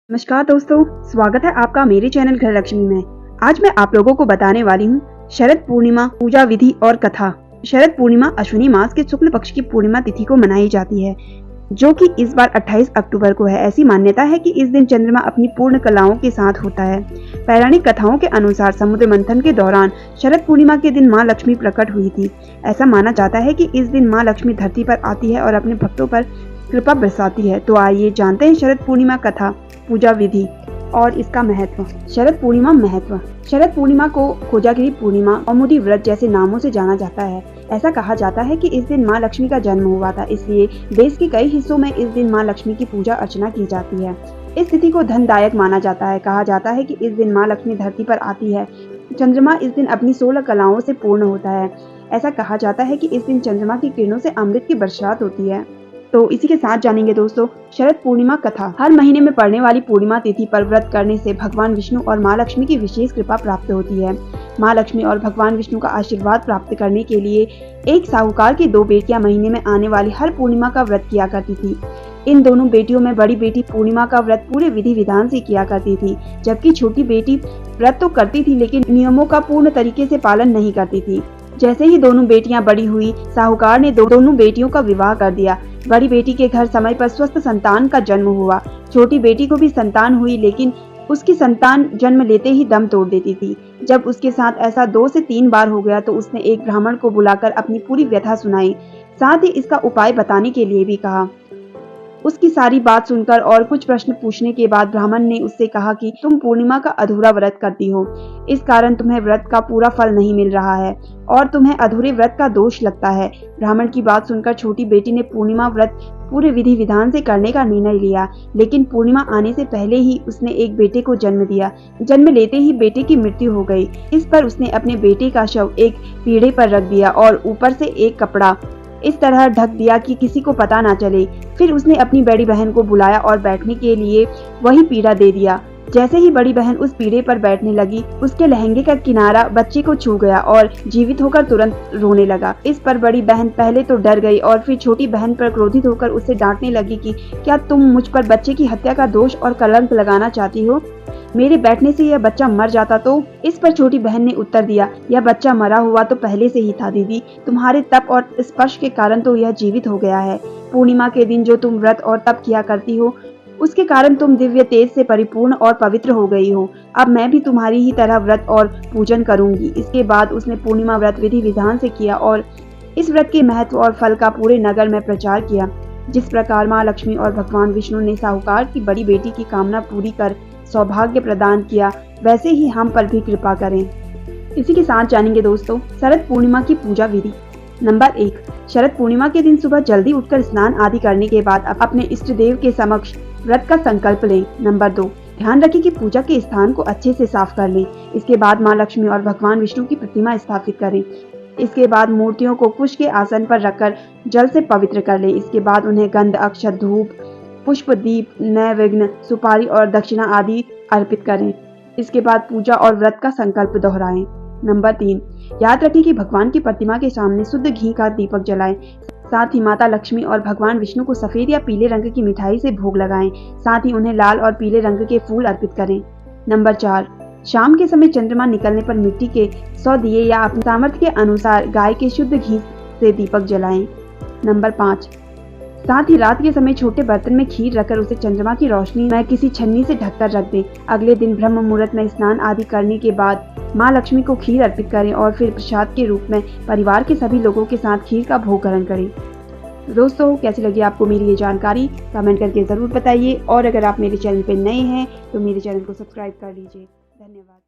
नमस्कार दोस्तों, स्वागत है आपका मेरे चैनल घर लक्ष्मी में। आज मैं आप लोगों को बताने वाली हूँ शरद पूर्णिमा पूजा विधि और कथा। शरद पूर्णिमा अश्विनी मास के शुक्ल पक्ष की पूर्णिमा तिथि को मनाई जाती है, जो कि इस बार 28 अक्टूबर को है। ऐसी मान्यता है कि इस दिन चंद्रमा अपनी पूर्ण कलाओं के साथ होता है। पौराणिक कथाओं के अनुसार समुद्र मंथन के दौरान शरद पूर्णिमा के दिन माँ लक्ष्मी प्रकट हुई थी। ऐसा माना जाता है कि इस दिन माँ लक्ष्मी धरती पर आती है और अपने भक्तों पर कृपा बरसाती है। तो आइए जानते हैं शरद पूर्णिमा कथा, पूजा विधि और इसका महत्व। शरद पूर्णिमा महत्व। शरद पूर्णिमा को कोजागिरी पूर्णिमा, कौमुदी व्रत जैसे नामों से जाना जाता है। ऐसा कहा जाता है कि इस दिन माँ लक्ष्मी का जन्म हुआ था, इसलिए देश के कई हिस्सों में इस दिन माँ लक्ष्मी की पूजा अर्चना की जाती है। इस तिथि को धनदायक माना जाता है। कहा जाता है कि इस दिन माँ लक्ष्मी धरती पर आती है। चंद्रमा इस दिन अपनी 16 कलाओं से पूर्ण होता है। ऐसा कहा जाता है कि इस दिन चंद्रमा की किरणों से अमृत की बरसात होती है। तो इसी के साथ जानेंगे दोस्तों शरद पूर्णिमा कथा। हर महीने में पड़ने वाली पूर्णिमा तिथि पर व्रत करने से भगवान विष्णु और माँ लक्ष्मी की विशेष कृपा प्राप्त होती है। माँ लक्ष्मी और भगवान विष्णु का आशीर्वाद प्राप्त करने के लिए एक साहूकार की 2 बेटियां महीने में आने वाली हर पूर्णिमा का व्रत किया करती थी। इन दोनों बेटियों में बड़ी बेटी पूर्णिमा का व्रत पूरे विधि विधान से किया करती थी, जबकि छोटी बेटी व्रत तो करती थी लेकिन नियमों का पूर्ण तरीके से पालन नहीं करती थी। जैसे ही दोनों बेटियां बड़ी हुई, साहूकार ने दोनों बेटियों का विवाह कर दिया। बड़ी बेटी के घर समय पर स्वस्थ संतान का जन्म हुआ। छोटी बेटी को भी संतान हुई, लेकिन उसकी संतान जन्म लेते ही दम तोड़ देती थी। जब उसके साथ ऐसा 2 से 3 बार हो गया तो उसने एक ब्राह्मण को बुलाकर अपनी पूरी व्यथा सुनाई, साथ ही इसका उपाय बताने के लिए भी कहा। उसकी सारी बात सुनकर और कुछ प्रश्न पूछने के बाद ब्राह्मण ने उससे कहा कि तुम पूर्णिमा का अधूरा व्रत करती हो, इस कारण तुम्हें व्रत का पूरा फल नहीं मिल रहा है और तुम्हें अधूरे व्रत का दोष लगता है। ब्राह्मण की बात सुनकर छोटी बेटी ने पूर्णिमा व्रत पूरे विधि विधान से करने का निर्णय लिया, लेकिन पूर्णिमा आने से पहले ही उसने एक बेटे को जन्म दिया। जन्म लेते ही बेटे की मृत्यु हो गई। इस पर उसने अपने बेटे का शव एक पीढ़े पर रख दिया और ऊपर से एक कपड़ा इस तरह ढक दिया कि किसी को पता ना चले। फिर उसने अपनी बड़ी बहन को बुलाया और बैठने के लिए वही पीढ़ा दे दिया। जैसे ही बड़ी बहन उस पीढ़े पर बैठने लगी, उसके लहंगे का किनारा बच्चे को छू गया और जीवित होकर तुरंत रोने लगा। इस पर बड़ी बहन पहले तो डर गई और फिर छोटी बहन पर क्रोधित होकर उससे डांटने लगी कि क्या तुम मुझ पर बच्चे की हत्या का दोष और कलंक लगाना चाहती हो? मेरे बैठने से यह बच्चा मर जाता तो? इस पर छोटी बहन ने उत्तर दिया, यह बच्चा मरा हुआ तो पहले से ही था दीदी, तुम्हारे तप और स्पर्श के कारण तो यह जीवित हो गया है। पूर्णिमा के दिन जो तुम व्रत और तप किया करती हो, उसके कारण तुम दिव्य तेज से परिपूर्ण और पवित्र हो गई हो। अब मैं भी तुम्हारी ही तरह व्रत और पूजन करूंगी। इसके बाद उसने पूर्णिमा व्रत विधि विधान से किया और इस व्रत के महत्व और फल का पूरे नगर में प्रचार किया। जिस प्रकार माँ लक्ष्मी और भगवान विष्णु ने साहूकार की बड़ी बेटी की कामना पूरी कर सौभाग्य प्रदान किया, वैसे ही हम पर भी कृपा करें। इसी के साथ जानेंगे दोस्तों शरद पूर्णिमा की पूजा विधि। नंबर 1, शरद पूर्णिमा के दिन सुबह जल्दी उठकर स्नान आदि करने के बाद अपने इष्ट देव के समक्ष व्रत का संकल्प लें। नंबर 2, ध्यान रखें कि पूजा के स्थान को अच्छे से साफ कर लें। इसके बाद माँ लक्ष्मी और भगवान विष्णु की प्रतिमा स्थापित करें। इसके बाद मूर्तियों को कुश के आसन पर रखकर जल से पवित्र कर लें। इसके बाद उन्हें गंध, अक्षत, धूप, पुष्प, दीप, नैवेद्य, सुपारी और दक्षिणा आदि अर्पित करें। इसके बाद पूजा और व्रत का संकल्प दोहराएं। नंबर 3, याद रखें कि भगवान की प्रतिमा के सामने शुद्ध घी का दीपक जलाएं। साथ ही माता लक्ष्मी और भगवान विष्णु को सफेद या पीले रंग की मिठाई से भोग लगाएं। साथ ही उन्हें लाल और पीले रंग के फूल अर्पित करें। नंबर 4, शाम के समय चंद्रमा निकलने पर मिट्टी के 100 दिए या अपने सामर्थ्य के अनुसार गाय के शुद्ध घी से दीपक जलाएं। नंबर 5, साथ ही रात के समय छोटे बर्तन में खीर रखकर उसे चंद्रमा की रोशनी में किसी छन्नी से ढककर रख दें। अगले दिन ब्रह्म मुहूर्त में स्नान आदि करने के बाद माँ लक्ष्मी को खीर अर्पित करें और फिर प्रसाद के रूप में परिवार के सभी लोगों के साथ खीर का भोग ग्रहण करें। दोस्तों, कैसी लगी आपको मेरी ये जानकारी? कमेंट करके जरूर बताइए और अगर आप मेरे चैनल पर नए हैं तो मेरे चैनल को सब्सक्राइब कर लीजिए। धन्यवाद।